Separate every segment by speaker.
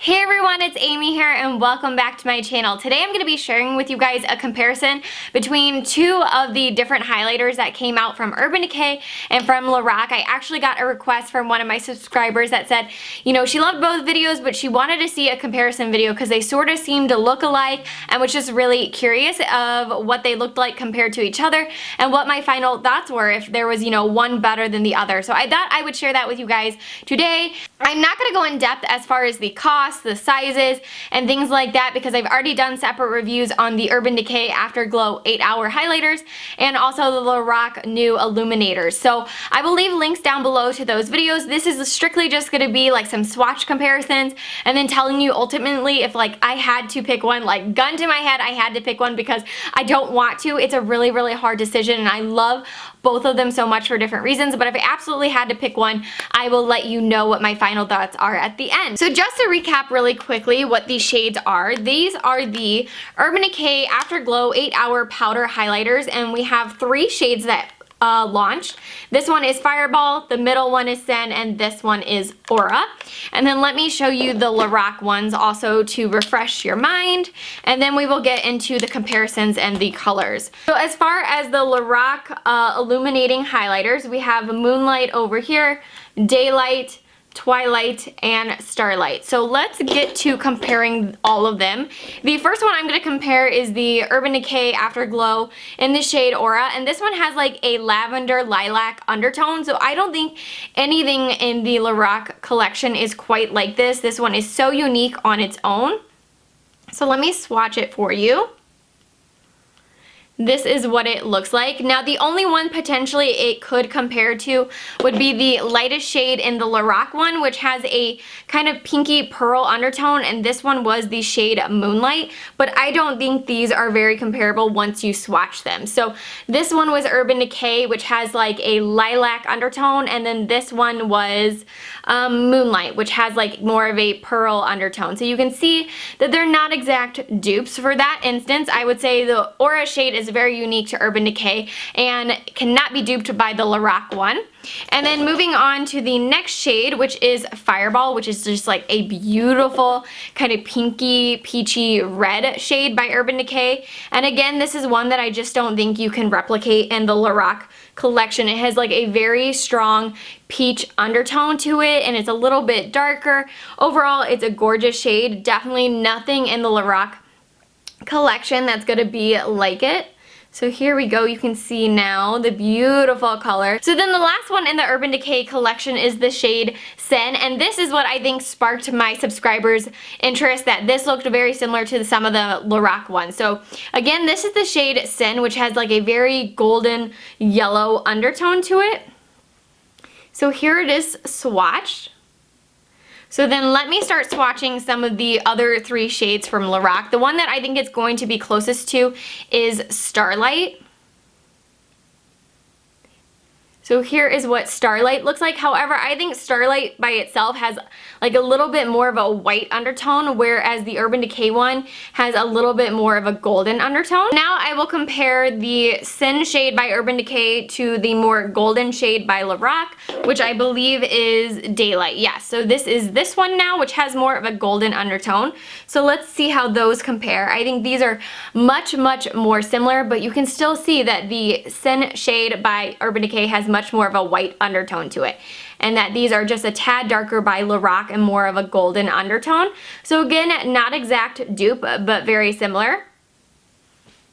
Speaker 1: Hey everyone, it's Amy here and welcome back to my channel. Today I'm going to be sharing with you guys a comparison between two of the different highlighters that came out from Urban Decay and from Lorac. I actually got a request from one of my subscribers that said, she loved both videos, but she wanted to see a comparison video because they sort of seemed to look alike and was just really curious of what they looked like compared to each other and what my final thoughts were if there was, one better than the other. So I thought I would share that with you guys today. I'm not going to go in depth as far as the cost, the sizes, and things like that because I've already done separate reviews on the Urban Decay Afterglow 8-hour highlighters and also the Lorac new illuminators. So I will leave links down below to those videos. This is strictly just going to be like some swatch comparisons and then telling you ultimately if I had to pick one, like gun to my head, I had to pick one because I don't want to. It's a really, really hard decision and I love both of them so much for different reasons, but if I absolutely had to pick one, I will let you know what my final thoughts are at the end. So just to recap really quickly what these shades are, these are the Urban Decay Afterglow 8-hour powder highlighters, and we have 3 shades that launched. This one is Fireball, the middle one is Sen, and this one is Aura. And then let me show you the Lorac ones also to refresh your mind, and then we will get into the comparisons and the colors. So as far as the Lorac illuminating highlighters, we have Moonlight over here, Daylight, Twilight, and Starlight. So let's get to comparing all of them. The first one I'm going to compare is the Urban Decay Afterglow in the shade Aura, and this one has like a lavender lilac undertone, so I don't think anything in the Lorac collection is quite like this. This one is so unique on its own. So let me swatch it for you. This is what it looks like. Now the only one potentially it could compare to would be the lightest shade in the Lorac one, which has a kind of pinky pearl undertone, and this one was the shade Moonlight, but I don't think these are very comparable once you swatch them. So this one was Urban Decay, which has like a lilac undertone, and then this one was Moonlight, which has like more of a pearl undertone. So you can see that they're not exact dupes for that instance. I would say the Aura shade is very unique to Urban Decay and cannot be duped by the Lorac one. And then moving on to the next shade, which is Fireball, which is just like a beautiful kind of pinky peachy red shade by Urban Decay. And again, this is one that I just don't think you can replicate in the Lorac collection. It has like a very strong peach undertone to it and it's a little bit darker. Overall, it's a gorgeous shade. Definitely nothing in the Lorac collection that's going to be like it. So here we go, you can see now the beautiful color. So then the last one in the Urban Decay collection is the shade Sen, and this is what I think sparked my subscribers' interest, that this looked very similar to some of the Lorac ones. So again, this is the shade Sen, which has like a very golden yellow undertone to it. So here it is swatched. So then let me start swatching some of the other 3 shades from Lorac. The one that I think it's going to be closest to is Starlight. So here is what Starlight looks like. However, I think Starlight by itself has like a little bit more of a white undertone, whereas the Urban Decay one has a little bit more of a golden undertone. Now I will compare the Sin shade by Urban Decay to the more golden shade by Lorac, which I believe is Daylight. Yes, so this is this one now, which has more of a golden undertone. So let's see how those compare. I think these are much, much more similar, but you can still see that the Sin shade by Urban Decay has much more of a white undertone to it, and that these are just a tad darker by Lorac and more of a golden undertone. So again, not exact dupe, but very similar.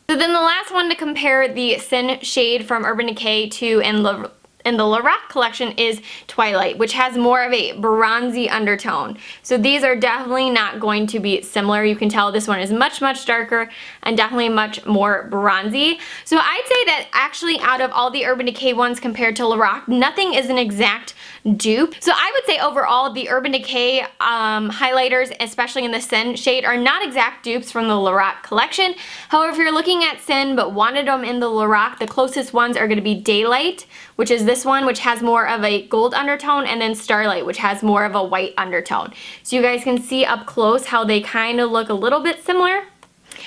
Speaker 1: So then the last one to compare the Sin shade from Urban Decay to in the Lorac collection is Twilight, which has more of a bronzy undertone. So these are definitely not going to be similar. You can tell this one is much, much darker and definitely much more bronzy. So I'd say that actually out of all the Urban Decay ones compared to Lorac, nothing is an exact dupe. So I would say overall the Urban Decay highlighters, especially in the Sin shade, are not exact dupes from the Lorac collection. However, if you're looking at Sin but wanted them in the Lorac, the closest ones are going to be Daylight, which is this one, which has more of a gold undertone, and then Starlight, which has more of a white undertone. So you guys can see up close how they kind of look a little bit similar.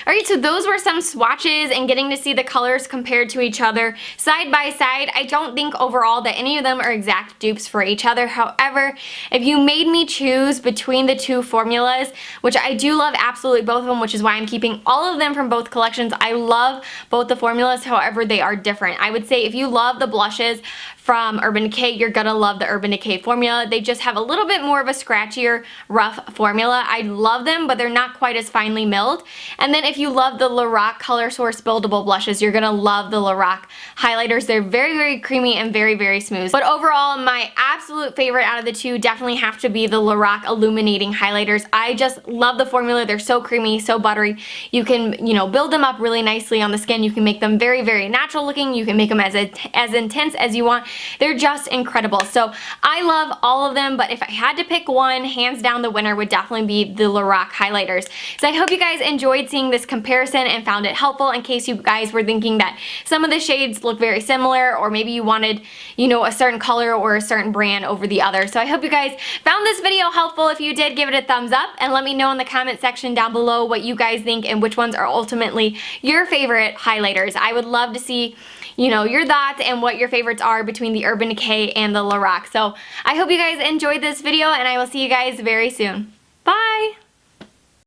Speaker 1: Alright, so those were some swatches and getting to see the colors compared to each other side by side. I don't think overall that any of them are exact dupes for each other. However, if you made me choose between the two formulas, which I do love absolutely both of them, which is why I'm keeping all of them from both collections. I love both the formulas, however, they are different. I would say if you love the blushes from Urban Decay, you're gonna love the Urban Decay formula. They just have a little bit more of a scratchier, rough formula. I love them, but they're not quite as finely milled. And then if you love the Lorac Color Source buildable blushes, you're gonna love the Lorac highlighters. They're very, very creamy and very, very smooth. But overall, my absolute favorite out of the two definitely have to be the Lorac Illuminating highlighters. I just love the formula. They're so creamy, so buttery. You can, build them up really nicely on the skin. You can make them very, very natural looking. You can make them as intense as you want. They're just incredible. So I love all of them, but if I had to pick one, hands down the winner would definitely be the Lorac highlighters. So I hope you guys enjoyed seeing this comparison and found it helpful in case you guys were thinking that some of the shades look very similar, or maybe you wanted, a certain color or a certain brand over the other. So I hope you guys found this video helpful. If you did, give it a thumbs up and let me know in the comment section down below what you guys think and which ones are ultimately your favorite highlighters. I would love to see your thoughts and what your favorites are between the Urban Decay and the Lorac. So I hope you guys enjoyed this video, and I will see you guys very soon. Bye!